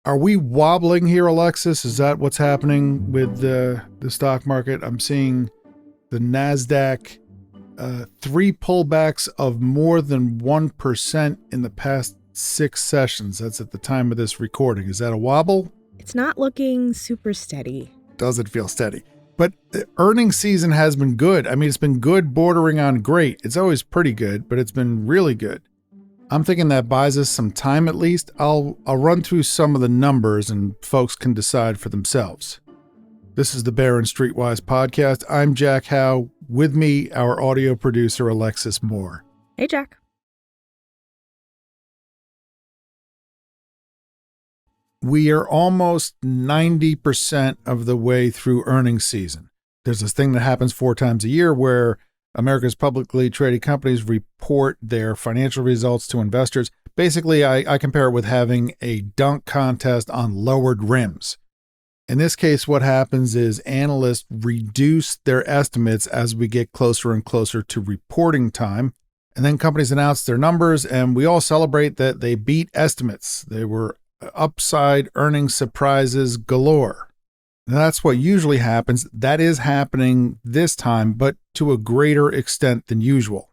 Are we wobbling here, Alexis? Is that what's happening with the stock market? I'm seeing the NASDAQ, 3 pullbacks of more than 1% in the past 6 sessions. That's at the time of this recording. Is that a wobble? It's not looking super steady. Doesn't feel steady. But the earnings season has been good. I mean, it's been good, bordering on great. It's always pretty good, but it's been really good. I'm thinking that buys us some time at least. I'll run through some of the numbers and folks can decide for themselves. This is the Barron Streetwise podcast. I'm Jack Howe. With me, our audio producer, Alexis Moore. Hey, Jack. We are almost 90% of the way through earnings season. There's this thing that happens 4 times a year where America's publicly traded companies report their financial results to investors. Basically, I compare it with having a dunk contest on lowered rims. In this case, what happens is analysts reduce their estimates as we get closer and closer to reporting time. And then companies announce their numbers, and we all celebrate that they beat estimates. They were upside earnings surprises galore. That's what usually happens. That is happening this time, but to a greater extent than usual.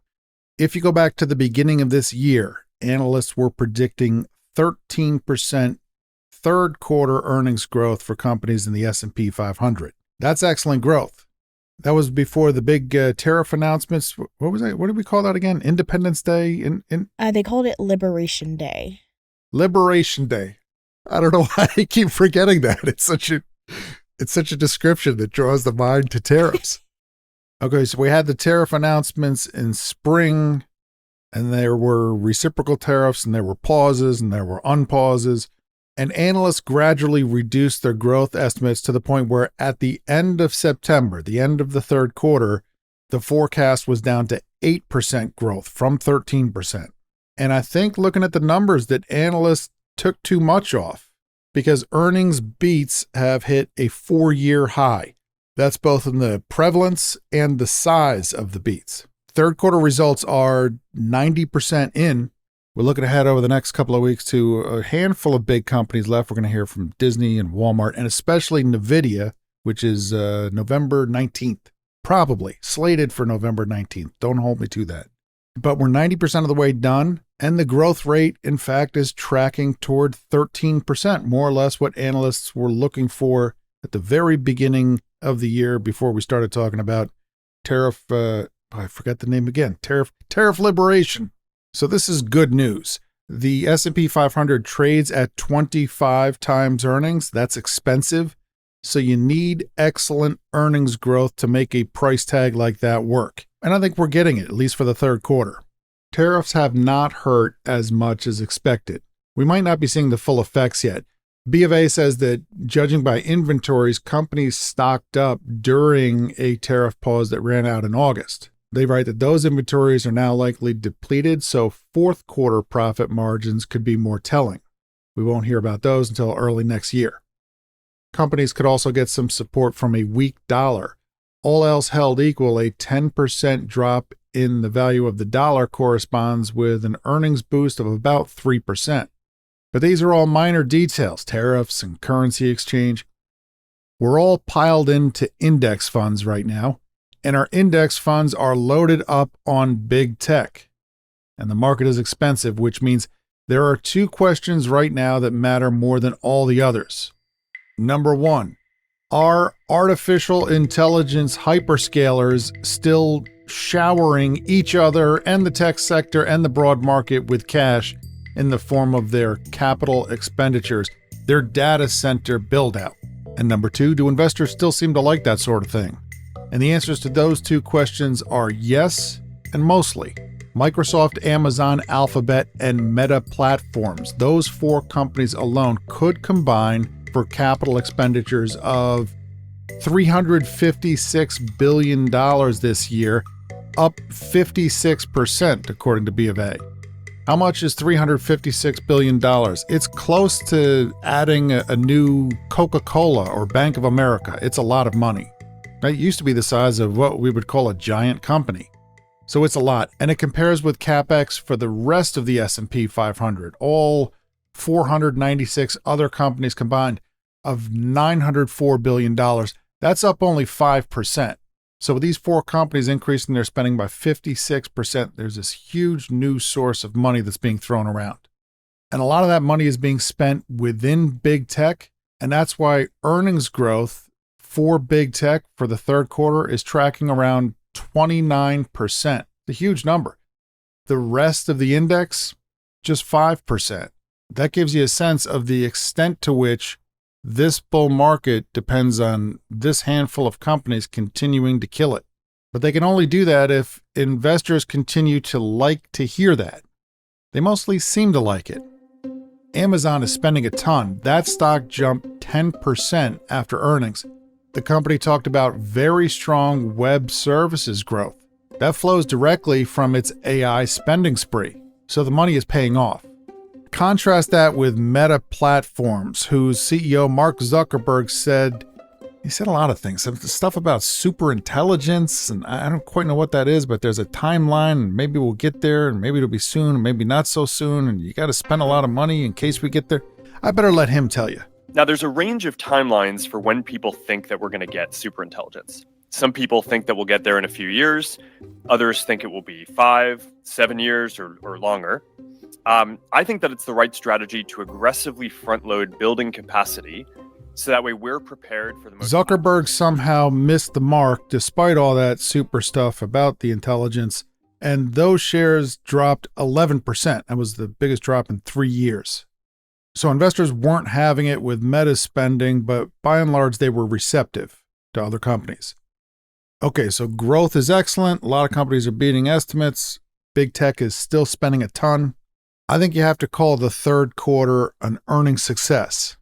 If you go back to the beginning of this year, analysts were predicting 13% third quarter earnings growth for companies in the S&P 500. That's excellent growth. That was before the big tariff announcements. What was that? What did we call that again? Independence Day? They called it Liberation Day. Liberation Day. I don't know why I keep forgetting that. It's such a description that draws the mind to tariffs. Okay, so we had the tariff announcements in spring, and there were reciprocal tariffs, and there were pauses, and there were unpauses, and analysts gradually reduced their growth estimates to the point where at the end of September, the end of the third quarter, the forecast was down to 8% growth from 13%. And I think looking at the numbers that analysts took too much off, because earnings beats have hit a 4-year high. That's both in the prevalence and the size of the beats. Third quarter results are 90% in. We're looking ahead over the next couple of weeks to a handful of big companies left. We're going to hear from Disney and Walmart, and especially NVIDIA, which is November 19th, probably slated for November 19th. Don't hold me to that. But we're 90% of the way done, and the growth rate, in fact, is tracking toward 13%, more or less what analysts were looking for at the very beginning of the year before we started talking about tariff, I forget the name again, tariff liberation. So this is good news. The S&P 500 trades at 25 times earnings. That's expensive. So you need excellent earnings growth to make a price tag like that work. And I think we're getting it, at least for the third quarter. Tariffs have not hurt as much as expected. We might not be seeing the full effects yet. B of A says that judging by inventories, companies stocked up during a tariff pause that ran out in August. They write that those inventories are now likely depleted, so fourth quarter profit margins could be more telling. We won't hear about those until early next year. Companies could also get some support from a weak dollar. All else held equal, a 10% drop in the value of the dollar corresponds with an earnings boost of about 3%. But these are all minor details, tariffs and currency exchange. We're all piled into index funds right now, and our index funds are loaded up on big tech. And the market is expensive, which means there are 2 questions right now that matter more than all the others. Number 1. Are artificial intelligence hyperscalers still showering each other and the tech sector and the broad market with cash in the form of their capital expenditures, their data center build-out? And number 2, do investors still seem to like that sort of thing? And the answers to those 2 questions are yes and mostly. Microsoft, Amazon, Alphabet, and Meta Platforms, those 4 companies alone could combine for capital expenditures of $356 billion this year, up 56% according to B of A. How much is $356 billion? It's close to adding a new Coca-Cola or Bank of America. It's a lot of money. That used to be the size of what we would call a giant company. So it's a lot, and it compares with CapEx for the rest of the S&P 500, all 496 other companies combined of $904 billion. That's up only 5%. So with these four companies increasing their spending by 56%, there's this huge new source of money that's being thrown around. And a lot of that money is being spent within big tech. And that's why earnings growth for big tech for the third quarter is tracking around 29%. It's a huge number. The rest of the index, just 5%. That gives you a sense of the extent to which this bull market depends on this handful of companies continuing to kill it. But they can only do that if investors continue to like to hear that. They mostly seem to like it. Amazon is spending a ton. That stock jumped 10% after earnings. The company talked about very strong web services growth. That flows directly from its AI spending spree. So the money is paying off. Contrast that with Meta Platforms, whose CEO Mark Zuckerberg said a lot of things. Some stuff about super intelligence, and I don't quite know what that is, but there's a timeline, and maybe we'll get there, and maybe it'll be soon, and maybe not so soon, and you got to spend a lot of money in case we get there. I better let him tell you. Now, there's a range of timelines for when people think that we're going to get super intelligence. Some people think that we'll get there in a few years. Others think it will be 5, 7 years or longer. I think that it's the right strategy to aggressively front-load building capacity so that way we're prepared for the most... Zuckerberg somehow missed the mark despite all that super stuff about the intelligence, and those shares dropped 11%. That was the biggest drop in 3 years. So investors weren't having it with Meta's spending, but by and large, they were receptive to other companies. Okay, so growth is excellent. A lot of companies are beating estimates. Big tech is still spending a ton. I think you have to call the third quarter an earnings success.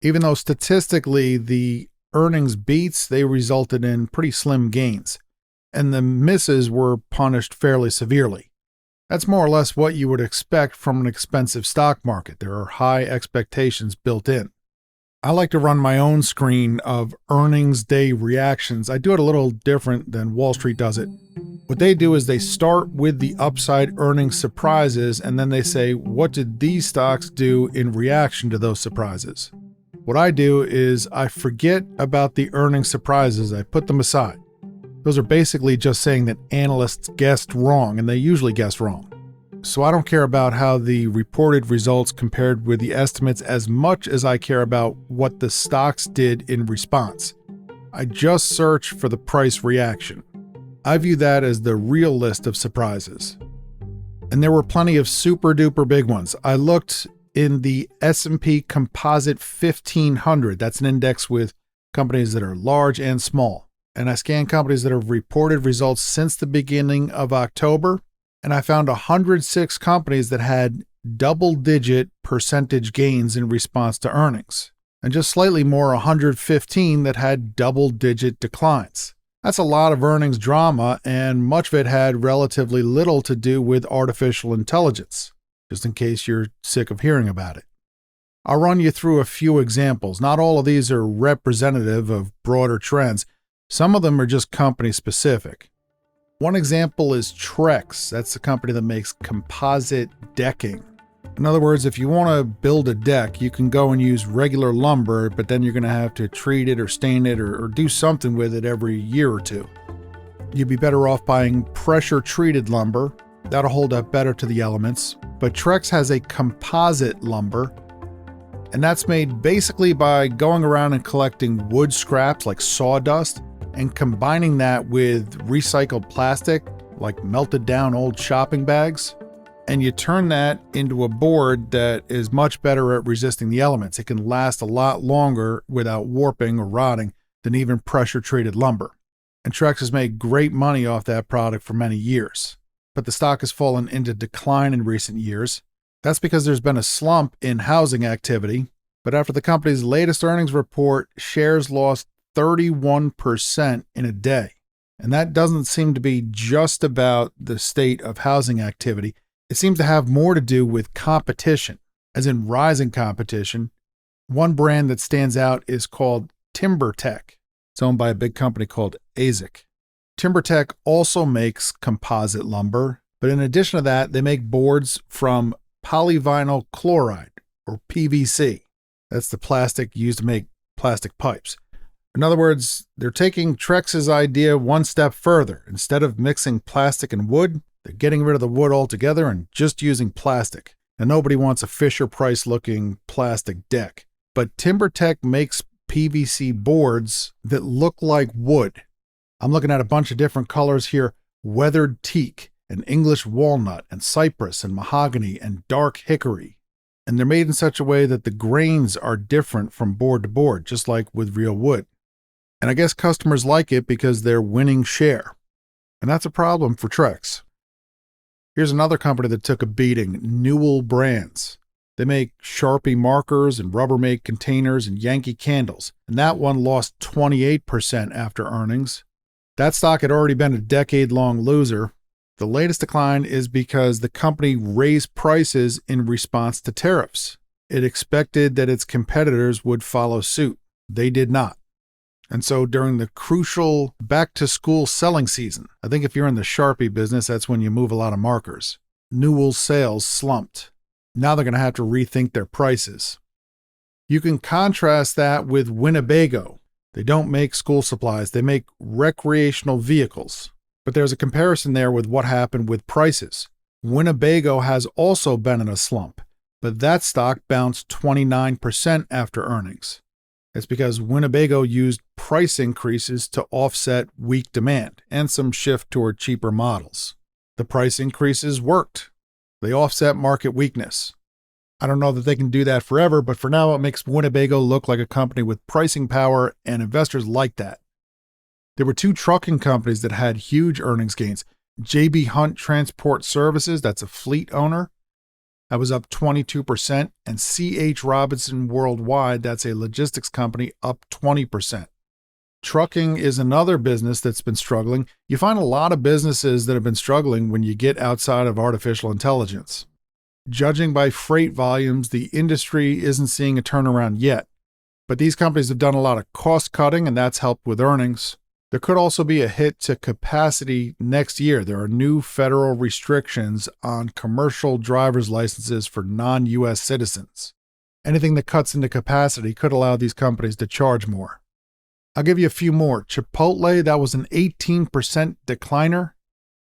Even though statistically the earnings beats, they resulted in pretty slim gains, and the misses were punished fairly severely. That's more or less what you would expect from an expensive stock market. There are high expectations built in. I like to run my own screen of earnings day reactions. I do it a little different than Wall Street does it. What they do is they start with the upside earnings surprises, and then they say, what did these stocks do in reaction to those surprises? What I do is I forget about the earnings surprises. I put them aside. Those are basically just saying that analysts guessed wrong, and they usually guess wrong. So I don't care about how the reported results compared with the estimates as much as I care about what the stocks did in response. I just search for the price reaction. I view that as the real list of surprises. And there were plenty of super duper big ones. I looked in the S&P Composite 1500. That's an index with companies that are large and small. And I scanned companies that have reported results since the beginning of October. And I found 106 companies that had double-digit percentage gains in response to earnings. And just slightly more, 115 that had double-digit declines. That's a lot of earnings drama, and much of it had relatively little to do with artificial intelligence, just in case you're sick of hearing about it. I'll run you through a few examples. Not all of these are representative of broader trends. Some of them are just company-specific. One example is Trex. That's the company that makes composite decking. In other words, if you want to build a deck, you can go and use regular lumber, but then you're going to have to treat it or stain it or do something with it every year or two. You'd be better off buying pressure-treated lumber. That'll hold up better to the elements. But Trex has a composite lumber, and that's made basically by going around and collecting wood scraps like sawdust and combining that with recycled plastic, like melted down old shopping bags, and you turn that into a board that is much better at resisting the elements. It can last a lot longer without warping or rotting than even pressure-treated lumber. And Trex has made great money off that product for many years. But the stock has fallen into decline in recent years. That's because there's been a slump in housing activity. But after the company's latest earnings report, shares lost 31% in a day. And that doesn't seem to be just about the state of housing activity. It seems to have more to do with competition, as in rising competition. One brand that stands out is called TimberTech. It's owned by a big company called AZEK. TimberTech also makes composite lumber, but in addition to that, they make boards from polyvinyl chloride, or PVC. That's the plastic used to make plastic pipes. In other words, they're taking Trex's idea one step further. Instead of mixing plastic and wood, they're getting rid of the wood altogether and just using plastic. And nobody wants a Fisher-Price looking plastic deck. But TimberTech makes PVC boards that look like wood. I'm looking at a bunch of different colors here: weathered teak and English walnut and cypress and mahogany and dark hickory. And they're made in such a way that the grains are different from board to board, just like with real wood. And I guess customers like it because they're winning share. And that's a problem for Trex. Here's another company that took a beating, Newell Brands. They make Sharpie markers and Rubbermaid containers and Yankee candles. And that one lost 28% after earnings. That stock had already been a decade-long loser. The latest decline is because the company raised prices in response to tariffs. It expected that its competitors would follow suit. They did not. And so during the crucial back-to-school selling season, I think if you're in the Sharpie business, that's when you move a lot of markers, Newell's sales slumped. Now they're going to have to rethink their prices. You can contrast that with Winnebago. They don't make school supplies. They make recreational vehicles. But there's a comparison there with what happened with prices. Winnebago has also been in a slump, but that stock bounced 29% after earnings. It's because Winnebago used price increases to offset weak demand and some shift toward cheaper models. The price increases worked. They offset market weakness. I don't know that they can do that forever, but for now it makes Winnebago look like a company with pricing power, and investors like that. There were two trucking companies that had huge earnings gains. J.B. Hunt Transport Services, that's a fleet owner, that was up 22%, and C.H. Robinson Worldwide, that's a logistics company, up 20%. Trucking is another business that's been struggling. You find a lot of businesses that have been struggling when you get outside of artificial intelligence. Judging by freight volumes, the industry isn't seeing a turnaround yet, but these companies have done a lot of cost cutting, and that's helped with earnings. There could also be a hit to capacity next year. There are new federal restrictions on commercial driver's licenses for non-U.S. citizens. Anything that cuts into capacity could allow these companies to charge more. I'll give you a few more. Chipotle, that was an 18% decliner.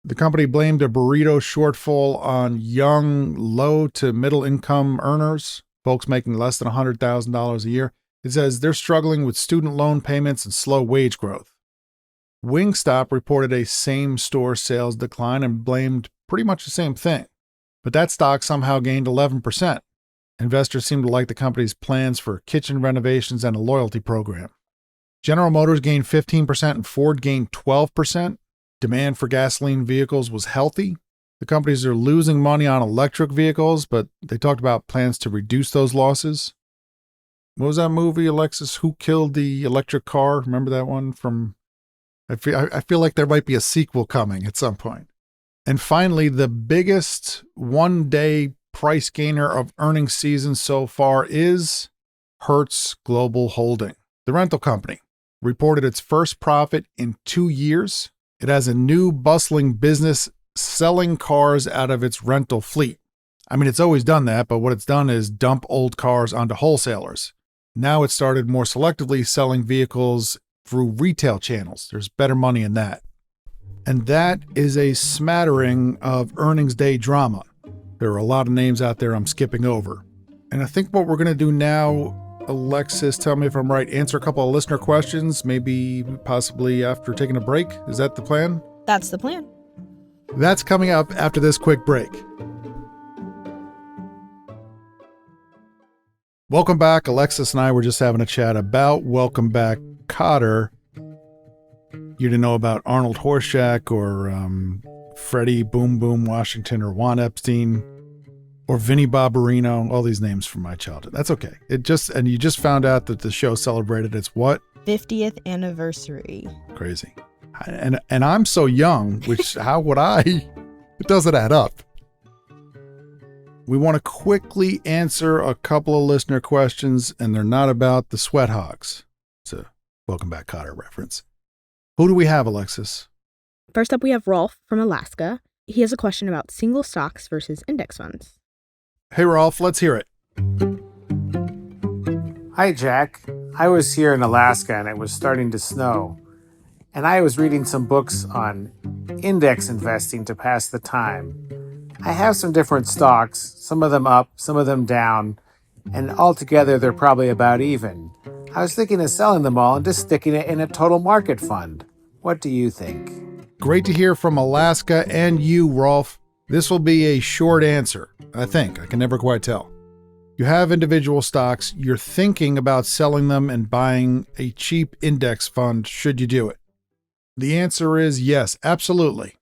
The company blamed a burrito shortfall on young, low to middle income earners, folks making less than $100,000 a year. It says they're struggling with student loan payments and slow wage growth. Wingstop reported a same-store sales decline and blamed pretty much the same thing. But that stock somehow gained 11%. Investors seem to like the company's plans for kitchen renovations and a loyalty program. General Motors gained 15% and Ford gained 12%. Demand for gasoline vehicles was healthy. The companies are losing money on electric vehicles, but they talked about plans to reduce those losses. What was that movie, Alexis? Who Killed the Electric Car? Remember that one from... I feel like there might be a sequel coming at some point. And finally, the biggest one-day price gainer of earnings season so far is Hertz Global Holding. The rental company reported its first profit in 2 years. It has a new bustling business selling cars out of its rental fleet. I mean, it's always done that, but what it's done is dump old cars onto wholesalers. Now it started more selectively selling vehicles through retail channels. There's better money in that. And that is a smattering of earnings day drama. There are a lot of names out there I'm skipping over. And I think what we're going to do now, Alexis, tell me if I'm right, answer a couple of listener questions, maybe possibly after taking a break. Is that the plan? That's the plan. That's coming up after this quick break. Welcome back. Alexis and I were just having a chat about Welcome Back Kotter. You didn't know about Arnold Horshack or Freddie Boom Boom Washington or Juan Epstein or Vinnie Barbarino, all these names from my childhood. That's okay. And you just found out that the show celebrated its what? 50th anniversary. Crazy. And I'm so young, which how would I? It doesn't add up. We want to quickly answer a couple of listener questions, and they're not about the sweat hogs. It's a Welcome Back Kotter reference. Who do we have, Alexis? First up, we have Rolf from Alaska. He has a question about single stocks versus index funds. Hey, Rolf, let's hear it. Hi, Jack. I was here in Alaska and it was starting to snow. And I was reading some books on index investing to pass the time. I have some different stocks, some of them up, some of them down, and altogether they're probably about even. I was thinking of selling them all and just sticking it in a total market fund. What do you think? Great to hear from Alaska and you, Rolf. This will be a short answer, I think. I can never quite tell. You have individual stocks. You're thinking about selling them and buying a cheap index fund should you do it. The answer is yes, absolutely.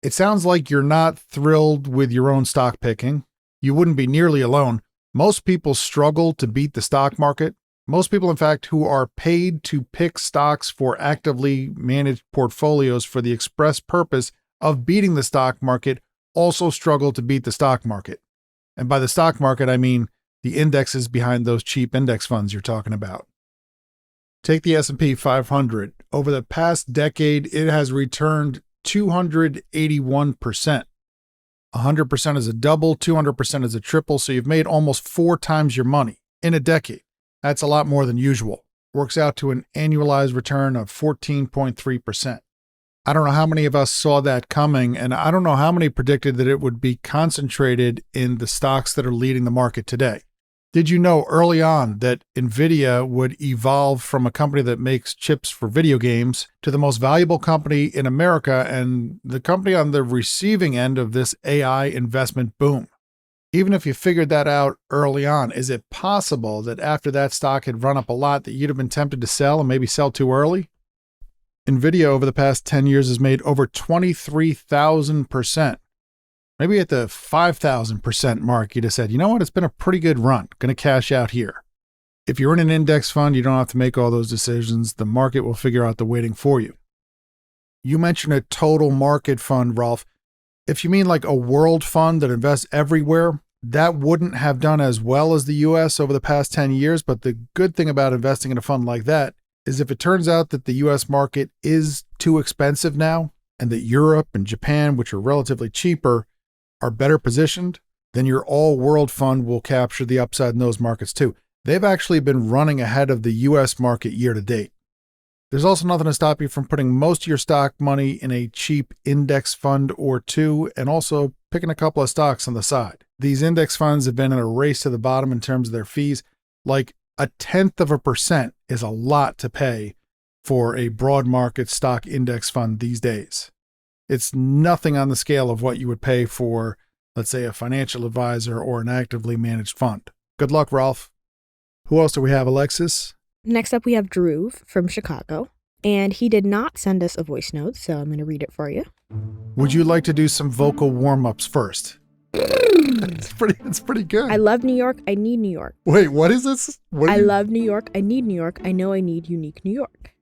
It sounds like you're not thrilled with your own stock picking. You wouldn't be nearly alone. Most people struggle to beat the stock market. Most people, in fact, who are paid to pick stocks for actively managed portfolios for the express purpose of beating the stock market also struggle to beat the stock market. And by the stock market, I mean the indexes behind those cheap index funds you're talking about. Take the S&P 500. Over the past decade, it has returned 281%. 100% is a double, 200% is a triple, so you've made almost 4 times your money in a decade. That's a lot more than usual. Works out to an annualized return of 14.3%. I don't know how many of us saw that coming, and I don't know how many predicted that it would be concentrated in the stocks that are leading the market today. Did you know early on that NVIDIA would evolve from a company that makes chips for video games to the most valuable company in America and the company on the receiving end of this AI investment boom? Even if you figured that out early on, is it possible that after that stock had run up a lot that you'd have been tempted to sell and maybe sell too early? NVIDIA over the past 10 years has made over 23,000%. Maybe at the 5,000% mark, you'd have said, you know what, it's been a pretty good run. Going to cash out here. If you're in an index fund, you don't have to make all those decisions. The market will figure out the waiting for you. You mentioned a total market fund, Rolf. If you mean like a world fund that invests everywhere, that wouldn't have done as well as the US over the past 10 years. But the good thing about investing in a fund like that is if it turns out that the US market is too expensive now and that Europe and Japan, which are relatively cheaper, are better positioned, then your all-world fund will capture the upside in those markets too. They've actually been running ahead of the US market year to date. There's also nothing to stop you from putting most of your stock money in a cheap index fund or two and also picking a couple of stocks on the side. These index funds have been in a race to the bottom in terms of their fees. Like 0.1% is a lot to pay for a broad market stock index fund these days. It's nothing on the scale of what you would pay for, let's say, a financial advisor or an actively managed fund. Good luck, Ralph. Who else do we have, Alexis? Next up, we have Drew from Chicago. And he did not send us a voice note, so I'm going to read it for you. Would you like to do some vocal warm-ups first? It's pretty good. I love New York. I need New York. Wait, what is this? I love New York. I need New York. I know I need unique New York.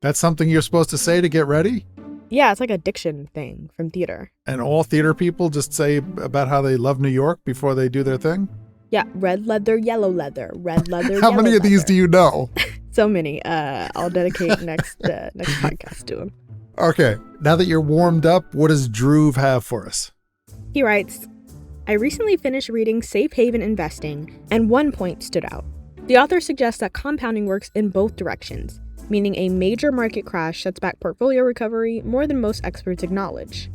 That's something you're supposed to say to get ready? Yeah, it's like a diction thing from theater. And all theater people just say about how they love New York before they do their thing? Yeah, red leather, yellow leather, red leather, How many of these do you know? So many. I'll dedicate next podcast to him. Okay, now that you're warmed up, what does Drew have for us? He writes, I recently finished reading Safe Haven Investing, and one point stood out. The author suggests that compounding works in both directions, meaning a major market crash sets back portfolio recovery more than most experts acknowledge.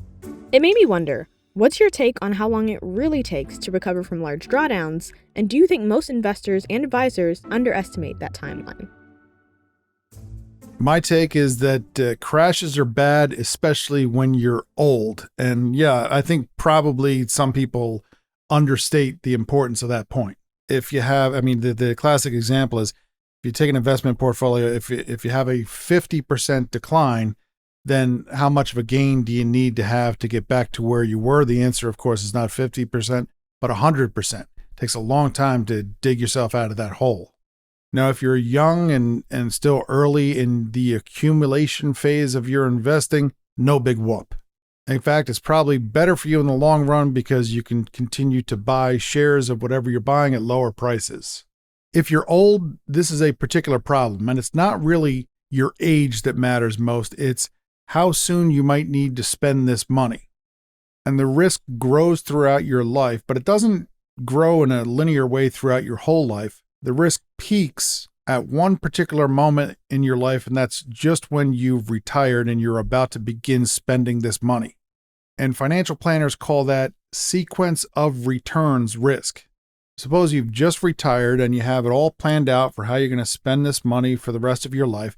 It made me wonder, what's your take on how long it really takes to recover from large drawdowns, and do you think most investors and advisors underestimate that timeline? My take is that crashes are bad, especially when you're old. And yeah, I think probably some people understate the importance of that point. If you have, the classic example is if you take an investment portfolio, if you have a 50% decline, then how much of a gain do you need to have to get back to where you were? The answer, of course, is not 50%, but 100%. It takes a long time to dig yourself out of that hole. Now, if you're young and still early in the accumulation phase of your investing, no big whoop. In fact, it's probably better for you in the long run because you can continue to buy shares of whatever you're buying at lower prices. If you're old, this is a particular problem, and it's not really your age that matters most. It's how soon you might need to spend this money. And the risk grows throughout your life, but it doesn't grow in a linear way throughout your whole life. The risk peaks at one particular moment in your life, and that's just when you've retired and you're about to begin spending this money. And financial planners call that sequence of returns risk. Suppose you've just retired and you have it all planned out for how you're going to spend this money for the rest of your life,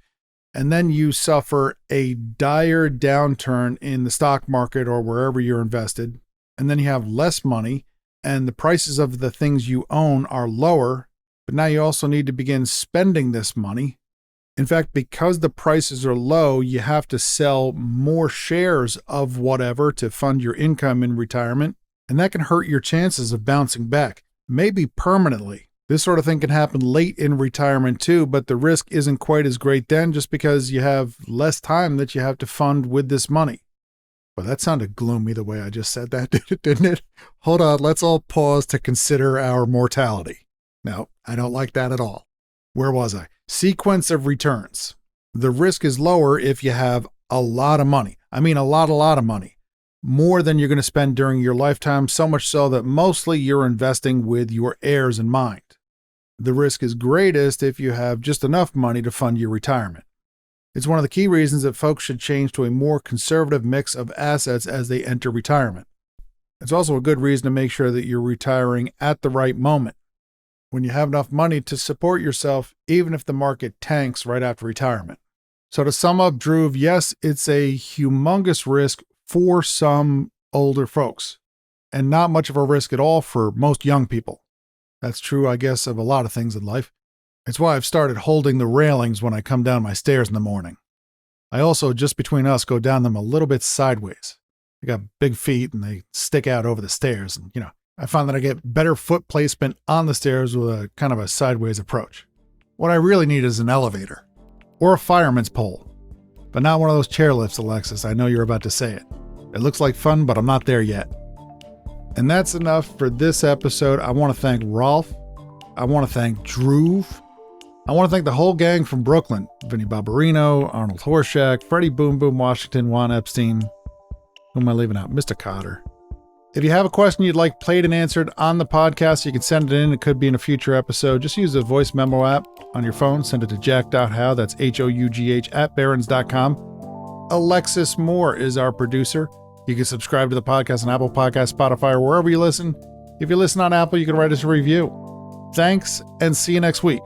and then you suffer a dire downturn in the stock market or wherever you're invested, and then you have less money and the prices of the things you own are lower, but now you also need to begin spending this money. In fact, because the prices are low, you have to sell more shares of whatever to fund your income in retirement, and that can hurt your chances of bouncing back, maybe permanently. This sort of thing can happen late in retirement too, but the risk isn't quite as great then just because you have less time that you have to fund with this money. Well, that sounded gloomy the way I just said that, didn't it? Hold on, let's all pause to consider our mortality. No, I don't like that at all. Where was I? Sequence of returns. The risk is lower if you have a lot of money. I mean, a lot of money. More than you're going to spend during your lifetime, so much so that mostly you're investing with your heirs in mind. The risk is greatest if you have just enough money to fund your retirement. It's one of the key reasons that folks should change to a more conservative mix of assets as they enter retirement. It's also a good reason to make sure that you're retiring at the right moment, when you have enough money to support yourself, even if the market tanks right after retirement. So to sum up, Drew, yes, it's a humongous risk for some older folks, and not much of a risk at all for most young people. That's true, I guess, of a lot of things in life. It's why I've started holding the railings when I come down my stairs in the morning. I also, just between us, go down them a little bit sideways. I got big feet and they stick out over the stairs. And, I find that I get better foot placement on the stairs with a kind of a sideways approach. What I really need is an elevator or a fireman's pole, but not one of those chairlifts, Alexis. I know you're about to say it. It looks like fun, but I'm not there yet. And that's enough for this episode. I want to thank Rolf. I want to thank Drew. I want to thank the whole gang from Brooklyn: Vinny Barbarino, Arnold Horshack, Freddie Boom Boom Washington, Juan Epstein. Who am I leaving out? Mr. Cotter. If you have a question you'd like played and answered on the podcast, you can send it in. It could be in a future episode. Just use the voice memo app on your phone. Send it to jack.how. That's HOUGH at barrons.com. Alexis Moore is our producer. You can subscribe to the podcast on Apple Podcasts, Spotify, or wherever you listen. If you listen on Apple, you can write us a review. Thanks, and see you next week.